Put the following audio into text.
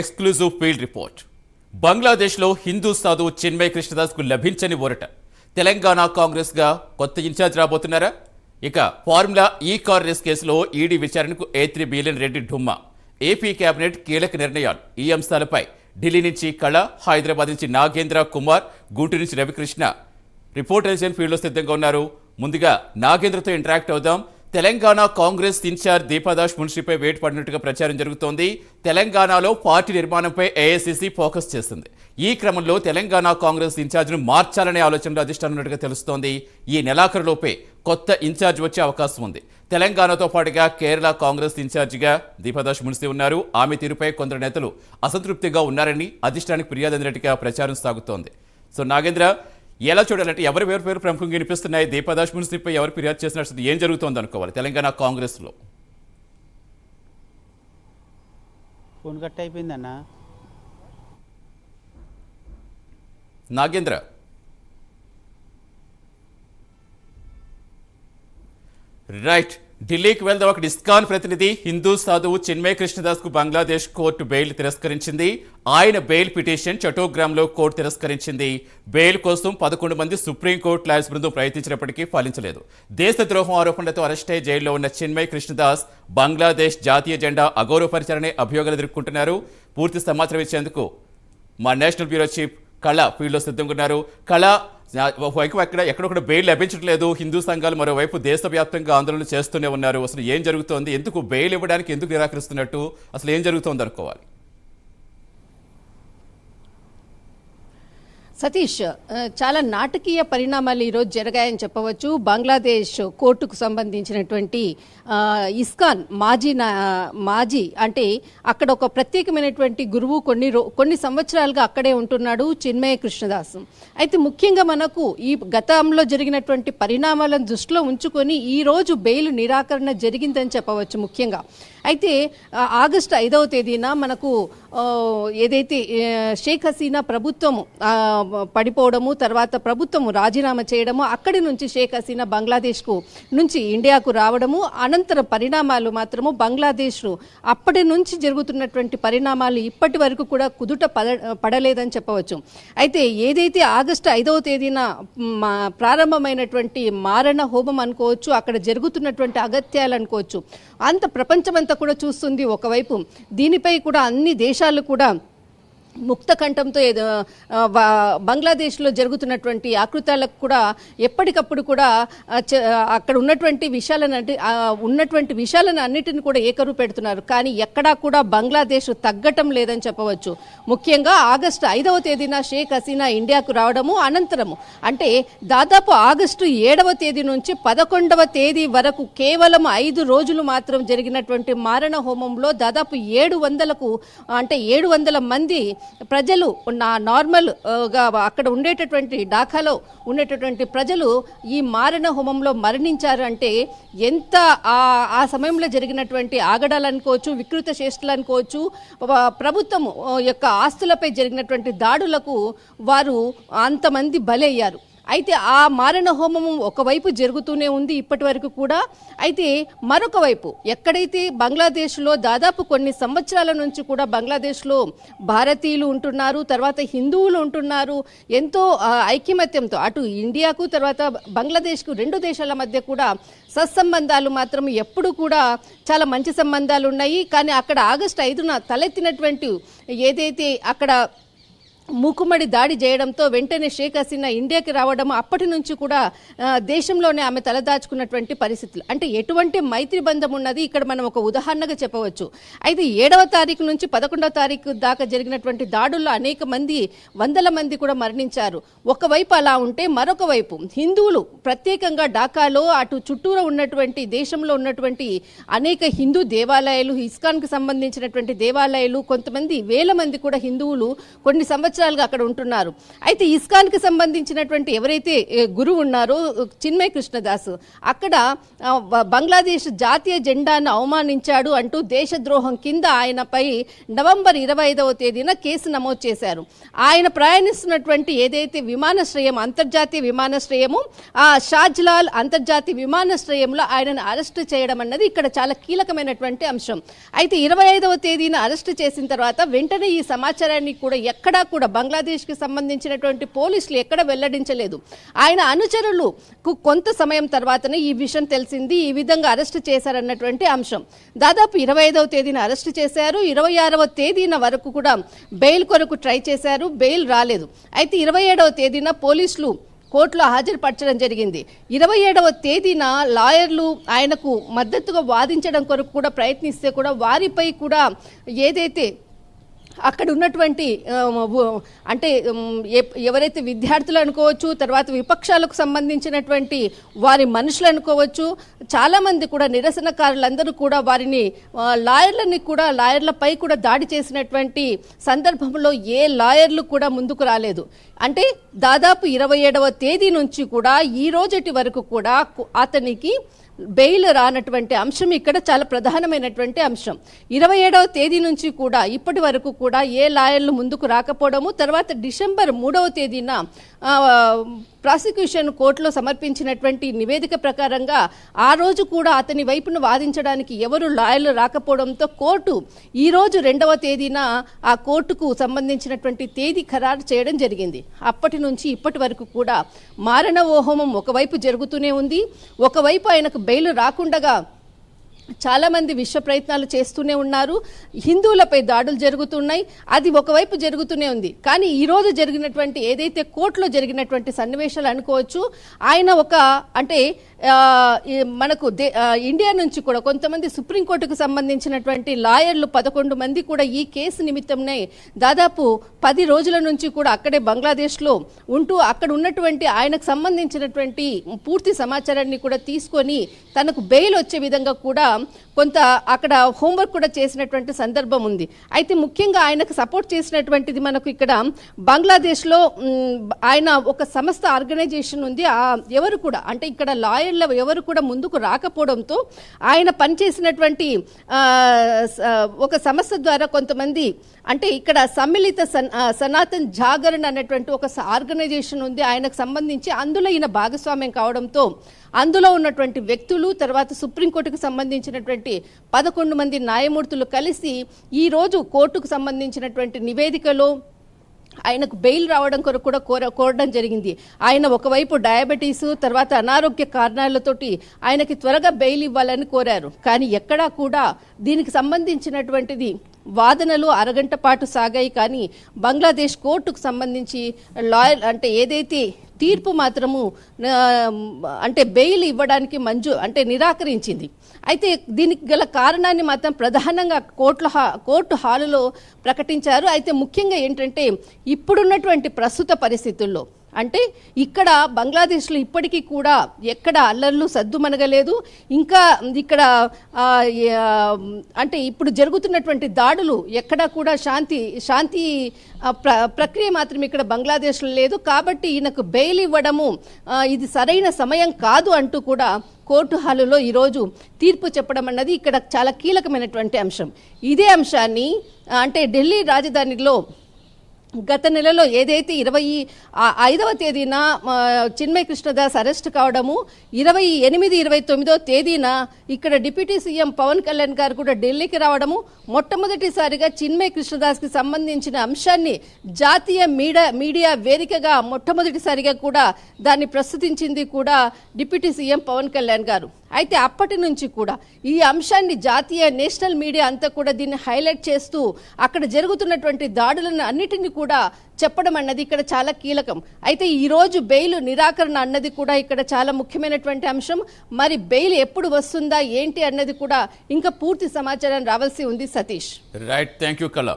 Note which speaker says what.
Speaker 1: Exclusive field report. బంగ్లాదేశ్లో హిందూ సాధువు చిన్మయ్ కృష్ణదాస్కు లభించని ఊరట. తెలంగాణ కాంగ్రెస్గా కొత్త ఇన్ఛార్జ్ రాబోతున్నారా? ఇక ఫార్ములా ఈ కార్ రేస్ కేసులో ఈడీ విచారణకు A3 బిలియన్ రెడ్డి ఢుమ్మా. ఏపీ కేబినెట్ కీలక నిర్ణయాలు. ఈ అంశాలపై ఢిల్లీ నుంచి కళ, హైదరాబాద్ నుంచి నాగేంద్ర కుమార్, గుంటూరు నుంచి రవికృష్ణ రిపోర్టర్స్ ఫీల్డ్లో సిద్ధంగా ఉన్నారు. ముందుగా నాగేంద్రతో ఇంటరాక్ట్ అవుదాం. తెలంగాణ కాంగ్రెస్ ఇన్ఛార్జ్ దీపాదాస్ మున్షిపై వేటు పడినట్టుగా ప్రచారం జరుగుతోంది. తెలంగాణలో పార్టీ నిర్మాణంపై ఏఐసీసీ ఫోకస్ చేసింది. ఈ క్రమంలో తెలంగాణ కాంగ్రెస్ ఇన్ఛార్జ్ను మార్చాలనే ఆలోచనలో అధిష్టానం ఉన్నట్టుగా తెలుస్తోంది. ఈ నెలాఖరులోపే కొత్త ఇన్ఛార్జ్ వచ్చే అవకాశం ఉంది. తెలంగాణతో పాటుగా కేరళ కాంగ్రెస్ ఇన్ఛార్జిగా దీపాదాస్ మున్షి ఉన్నారు. ఆమె తీరుపై కొందరు నేతలు అసంతృప్తిగా ఉన్నారని అధిష్టానికి ఫిర్యాదు అందినట్టుగా ప్రచారం సాగుతోంది. సో నాగేంద్ర, ఎలా చూడాలంటే ఎవరి పేరు ప్రముఖంగా వినిపిస్తున్నాయి? దీపాదాస్ మున్సిపై ఎవరు ఫిర్యాదు చేసినట్టు ఏం జరుగుతోంది అనుకోవాలి తెలంగాణ కాంగ్రెస్లో?
Speaker 2: ఫోన్ కట్ అయిపోయిందన్న.
Speaker 1: నాగేంద్ర, రైట్, ఢిల్లీకి వెళ్దాం. అక్కడ ఇస్కాన్ ప్రతినిధి హిందూ సాధువు చిన్మయ్ కృష్ణదాస్ కు బంగ్లాదేశ్ కోర్టు బెయిల్ తిరస్కరించింది. ఆయన బెయిల్ పిటిషన్ చటోగ్రామ్లో కోర్టు తిరస్కరించింది. బెయిల్ కోసం 11 మంది సుప్రీంకోర్టు లాయర్స్ బృందం ప్రయత్నించినప్పటికీ ఫలించలేదు. దేశద్రోహం ఆరోపణలతో అరెస్ట్ అయి జైల్లో ఉన్న చిన్మయ్ కృష్ణదాస్ బంగ్లాదేశ్ జాతీయ జెండా అగౌరవపరిచారనే అభియోగాలు ఎదుర్కొంటున్నారు. పూర్తి సమాచారం ఇచ్చేందుకు మా నేషనల్ బ్యూరో చీఫ్ కళ ఫీల్డ్లో సిద్ధంగా ఉన్నారు. కళ, ఒకవైపు ఎక్కడొక్కడ బెయిల్ లభించట్లేదు. హిందూ సంఘాలు మరోవైపు దేశవ్యాప్తంగా ఆందోళనలు చేస్తూనే ఉన్నారు. అసలు ఏం జరుగుతోంది? ఎందుకు బెయిల్ ఇవ్వడానికి ఎందుకు నిరాకరిస్తున్నట్టు? అసలు ఏం జరుగుతోంది అనుకోవాలి?
Speaker 3: సతీష్, చాలా నాటకీయ పరిణామాలు ఈరోజు జరిగాయని చెప్పవచ్చు. బంగ్లాదేశ్ కోర్టుకు సంబంధించినటువంటి ఇస్కాన్ మాజీ అంటే అక్కడ ఒక ప్రత్యేకమైనటువంటి గురువు కొన్ని సంవత్సరాలుగా అక్కడే ఉంటున్నాడు, చిన్మయ్ కృష్ణదాస్. అయితే ముఖ్యంగా మనకు ఈ గతంలో జరిగినటువంటి పరిణామాలను దృష్టిలో ఉంచుకొని ఈ రోజు బెయిల్ నిరాకరణ జరిగిందని చెప్పవచ్చు ముఖ్యంగా. అయితే ఆగస్టు 5వ తేదీన మనకు ఏదైతే షేక్ హసీనా ప్రభుత్వం పడిపోవడము, తర్వాత ప్రభుత్వం రాజీనామా చేయడము, అక్కడి నుంచి షేక్ హసీనా బంగ్లాదేశ్కు నుంచి ఇండియాకు రావడము, అనంతరం పరిణామాలు మాత్రము బంగ్లాదేశ్ అప్పటి నుంచి జరుగుతున్నటువంటి పరిణామాలు ఇప్పటి వరకు కూడా కుదుట పడలేదని చెప్పవచ్చు. అయితే ఏదైతే ఆగస్టు 5వ తేదీన ప్రారంభమైనటువంటి మారణ హోమం అనుకోవచ్చు, అక్కడ జరుగుతున్నటువంటి అగత్యాలు అనుకోవచ్చు, అంత ప్రపంచమంతా కూడా చూస్తుంది. ఒకవైపు దీనిపై కూడా అన్ని దేశాలు కూడా ముక్త కంఠంతో బంగ్లాదేశ్లో జరుగుతున్నటువంటి ఆకృతాలకు కూడా ఎప్పటికప్పుడు కూడా అక్కడ ఉన్నటువంటి విషయాలను అన్నిటిని కూడా ఏకరు పెడుతున్నారు. కానీ ఎక్కడా కూడా బంగ్లాదేశ్ తగ్గటం లేదని చెప్పవచ్చు. ముఖ్యంగా ఆగస్టు 5వ తేదీన షేక్ హసీనా ఇండియాకు రావడము, అనంతరము అంటే దాదాపు ఆగస్టు 7వ తేదీ నుంచి 11వ తేదీ వరకు కేవలం 5 రోజులు మాత్రం జరిగినటువంటి మారణ హోమంలో దాదాపు 700 మంది ప్రజలు నార్మల్గా అక్కడ ఉండేటటువంటి ఢాకాలో ఉండేటటువంటి ప్రజలు ఈ మారణ హోమంలో మరణించారు. అంటే ఎంత ఆ సమయంలో జరిగినటువంటి ఆగడాలు అనుకోవచ్చు, వికృత చేష్టలు అనుకోవచ్చు, ప్రభుత్వం యొక్క ఆస్తులపై జరిగినటువంటి దాడులకు వారు అంతమంది బలయ్యారు. అయితే ఆ మారణ హోమము ఒకవైపు జరుగుతూనే ఉంది ఇప్పటి వరకు కూడా. అయితే మరొక వైపు ఎక్కడైతే బంగ్లాదేశ్లో దాదాపు కొన్ని సంవత్సరాల నుంచి కూడా బంగ్లాదేశ్లో భారతీయులు ఉంటున్నారు, తర్వాత హిందువులు ఉంటున్నారు, ఎంతో ఐకమత్యంతో అటు ఇండియాకు తర్వాత బంగ్లాదేశ్కు 2 దేశాల మధ్య కూడా సత్సంబంధాలు మాత్రం ఎప్పుడు కూడా చాలా మంచి సంబంధాలు ఉన్నాయి. కానీ అక్కడ ఆగస్టు 5న తలెత్తినటువంటి ఏదైతే అక్కడ మూకుమ్మడి దాడి చేయడంతో వెంటనే షేక్ హసీనా ఇండియాకి రావడం, అప్పటి నుంచి కూడా దేశంలోనే ఆమె తలదాచుకున్నటువంటి పరిస్థితులు. అంటే ఎటువంటి మైత్రి బంధం ఉన్నది ఇక్కడ మనం ఒక ఉదాహరణగా చెప్పవచ్చు. అయితే 7వ తారీఖు నుంచి 11వ తారీఖు దాకా జరిగినటువంటి దాడుల్లో అనేక మంది, 100 మంది కూడా మరణించారు. ఒకవైపు అలా ఉంటే మరొక వైపు హిందువులు ప్రత్యేకంగా ఢాకాలో అటు చుట్టూరా ఉన్నటువంటి దేశంలో ఉన్నటువంటి అనేక హిందూ దేవాలయాలు, ఇస్కాన్కి సంబంధించినటువంటి దేవాలయాలు, కొంతమంది వేల మంది కూడా హిందువులు కొన్ని సంవత్సరాలు సంవత్సరాలుగా అక్కడ ఉంటున్నారు. అయితే ఇస్కాన్కి సంబంధించినటువంటి ఎవరైతే గురువు ఉన్నారో చిన్మయ్ కృష్ణదాస్ అక్కడ బంగ్లాదేశ్ జాతీయ జెండాను అవమానించాడు అంటూ దేశద్రోహం కింద ఆయనపై నవంబర్ 25వ తేదీన కేసు నమోదు చేశారు. ఆయన ప్రయాణిస్తున్నటువంటి ఏదైతే విమానాశ్రయం అంతర్జాతీయ విమానాశ్రయము ఆ షాజ్లాల్ అంతర్జాతీయ విమానాశ్రయంలో ఆయనను అరెస్టు చేయడం అన్నది ఇక్కడ చాలా కీలకమైనటువంటి అంశం. అయితే 25వ తేదీన అరెస్టు చేసిన తర్వాత వెంటనే ఈ సమాచారాన్ని కూడా ఎక్కడా కూడా బంగ్లాదేశ్కి సంబంధించినటువంటి పోలీసులు ఎక్కడ వెల్లడించలేదు. ఆయన అనుచరులకు కొంత సమయం తర్వాతనే ఈ విషయం తెలిసింది, ఈ విధంగా అరెస్టు చేశారన్నటువంటి అంశం. దాదాపు 25వ తేదీన అరెస్టు చేశారు. 26వ తేదీన వరకు కూడా బెయిల్ కొరకు ట్రై చేశారు, బెయిల్ రాలేదు. అయితే 27వ తేదీన పోలీసులు కోర్టులో హాజరుపరచడం జరిగింది. 27వ తేదీన లాయర్లు ఆయనకు మద్దతుగా వాదించడం కొరకు కూడా ప్రయత్నిస్తే కూడా వారిపై కూడా ఏదైతే అక్కడ ఉన్నటువంటి అంటే ఎవరైతే విద్యార్థులు అనుకోవచ్చు, తర్వాత విపక్షాలకు సంబంధించినటువంటి వారి మనుషులు అనుకోవచ్చు, చాలామంది కూడా నిరసనకారులందరూ కూడా వారిని లాయర్లపై కూడా దాడి చేసినటువంటి సందర్భంలో ఏ లాయర్లు కూడా ముందుకు రాలేదు. అంటే దాదాపు 27వ తేదీ నుంచి కూడా ఈ రోజటి వరకు కూడా అతనికి బెయిల్ రానటువంటి అంశం ఇక్కడ చాలా ప్రధానమైనటువంటి అంశం. 27వ తేదీ నుంచి కూడా ఇప్పటి వరకు కూడా ఏ లాయర్లు ముందుకు రాకపోవడము, తర్వాత డిసెంబర్ 3వ తేదీన ప్రాసిక్యూషన్ కోర్టులో సమర్పించినటువంటి నివేదిక ప్రకారంగా ఆ రోజు కూడా అతని వైపును వాదించడానికి ఎవరు లాయర్లు రాకపోవడంతో కోర్టు ఈ రోజు 2వ తేదీన ఆ కోర్టుకు సంబంధించినటువంటి తేదీ ఖరారు చేయడం జరిగింది. అప్పటి నుంచి ఇప్పటి వరకు కూడా మారణ హోమం ఒకవైపు జరుగుతూనే ఉంది. ఒకవైపు ఆయనకు బెయిల్ రాకుండగా చాలామంది విశ్వ ప్రయత్నాలు చేస్తూనే ఉన్నారు. హిందువులపై దాడులు జరుగుతున్నాయి, అది ఒకవైపు జరుగుతూనే ఉంది. కానీ ఈరోజు జరిగినటువంటి ఏదైతే కోర్టులో జరిగినటువంటి సన్నివేశాలు అనుకోవచ్చు, ఆయన అంటే మనకు ఇండియా నుంచి కూడా కొంతమంది సుప్రీంకోర్టుకు సంబంధించినటువంటి లాయర్లు 11 మంది కూడా ఈ కేసు నిమిత్తంనే దాదాపు 10 రోజుల నుంచి కూడా అక్కడే బంగ్లాదేశ్లో ఉంటూ అక్కడ ఉన్నటువంటి ఆయనకు సంబంధించినటువంటి పూర్తి సమాచారాన్ని కూడా తీసుకొని తనకు బెయిల్ వచ్చే విధంగా కూడా కొంత అక్కడ హోంవర్క్ కూడా చేసినటువంటి సందర్భం ఉంది. అయితే ముఖ్యంగా ఆయనకు సపోర్ట్ చేసినటువంటిది మనకు ఇక్కడ బంగ్లాదేశ్లో ఆయన ఒక సంస్థ ఆర్గనైజేషన్ ఉంది. ఎవరు కూడా అంటే ఇక్కడ లాయర్ల ఎవరు కూడా ముందుకు రాకపోవడంతో ఆయన పనిచేసినటువంటి ఒక సంస్థ ద్వారా కొంతమంది అంటే ఇక్కడ సమ్మిళిత సనాతన్ జాగరణ అనేటువంటి ఒక ఆర్గనైజేషన్ ఉంది ఆయనకు సంబంధించి. అందులో ఈయన భాగస్వామ్యం కావడంతో అందులో ఉన్నటువంటి వ్యక్తులు తర్వాత సుప్రీంకోర్టుకు సంబంధించినటువంటి 11 మంది న్యాయమూర్తులు కలిసి ఈరోజు కోర్టుకు సంబంధించినటువంటి నివేదికలో ఆయనకు బెయిల్ రావడం కొరకు కూడా కోరడం జరిగింది. ఆయన ఒకవైపు డయాబెటీసు తర్వాత అనారోగ్య కారణాలతోటి ఆయనకి త్వరగా బెయిల్ ఇవ్వాలని కోరారు. కానీ ఎక్కడా కూడా దీనికి సంబంధించినటువంటిది వాదనలు అరగంట పాటు సాగాయి. కానీ బంగ్లాదేశ్ కోర్టుకు సంబంధించి లాయర్ అంటే ఏదైతే తీర్పు మాత్రము అంటే బెయిల్ ఇవ్వడానికి నిరాకరించింది. అయితే దీనికి గల కారణాన్ని మాత్రం ప్రధానంగా కోర్టు హాలులో ప్రకటించారు. అయితే ముఖ్యంగా ఏంటంటే ఇప్పుడున్నటువంటి ప్రస్తుత పరిస్థితుల్లో అంటే ఇక్కడ బంగ్లాదేశ్లో ఇప్పటికీ కూడా ఎక్కడ అల్లర్లు సద్దుమనగలేదు. ఇంకా ఇక్కడ అంటే ఇప్పుడు జరుగుతున్నటువంటి దాడులు ఎక్కడా కూడా శాంతి ప్రక్రియ మాత్రం ఇక్కడ బంగ్లాదేశ్లో లేదు. కాబట్టి ఈయనకు బెయిల్ ఇవ్వడము ఇది సరైన సమయం కాదు అంటూ కూడా కోర్టు హాలులో ఈరోజు తీర్పు చెప్పడం అన్నది ఇక్కడ చాలా కీలకమైనటువంటి అంశం. ఇదే అంశాన్ని అంటే ఢిల్లీ రాజధానిలో గత నెలలో ఏదైతే 25వ తేదీన చిన్మయ్ కృష్ణదాస్ అరెస్ట్ కావడము, 28, 29వ తేదీన ఇక్కడ డిప్యూటీ సీఎం పవన్ కళ్యాణ్ గారు కూడా ఢిల్లీకి రావడము, మొట్టమొదటిసారిగా చిన్మయ్ కృష్ణదాస్కి సంబంధించిన అంశాన్ని జాతీయ మీడియా వేదికగా మొట్టమొదటిసారిగా కూడా దాన్ని ప్రస్తుతించింది కూడా డిప్యూటీ సీఎం పవన్ కళ్యాణ్ గారు. అయితే అప్పటి నుంచి కూడా ఈ అంశాన్ని జాతీయ నేషనల్ మీడియా అంతా కూడా దీన్ని హైలైట్ చేస్తూ అక్కడ జరుగుతున్నటువంటి దాడులను అన్నిటిని కూడా చెప్పడం అన్నది ఇక్కడ చాలా కీలకం. అయితే ఈరోజు బెయిల్ నిరాకరణ అన్నది కూడా ఇక్కడ చాలా ముఖ్యమైనటువంటి అంశం. మరి బెయిల్ ఎప్పుడు వస్తుందా ఏంటి అన్నది కూడా ఇంకా పూర్తి సమాచారం రావాల్సి ఉంది. సతీష్.
Speaker 1: రైట్, థ్యాంక్ యూ కళ.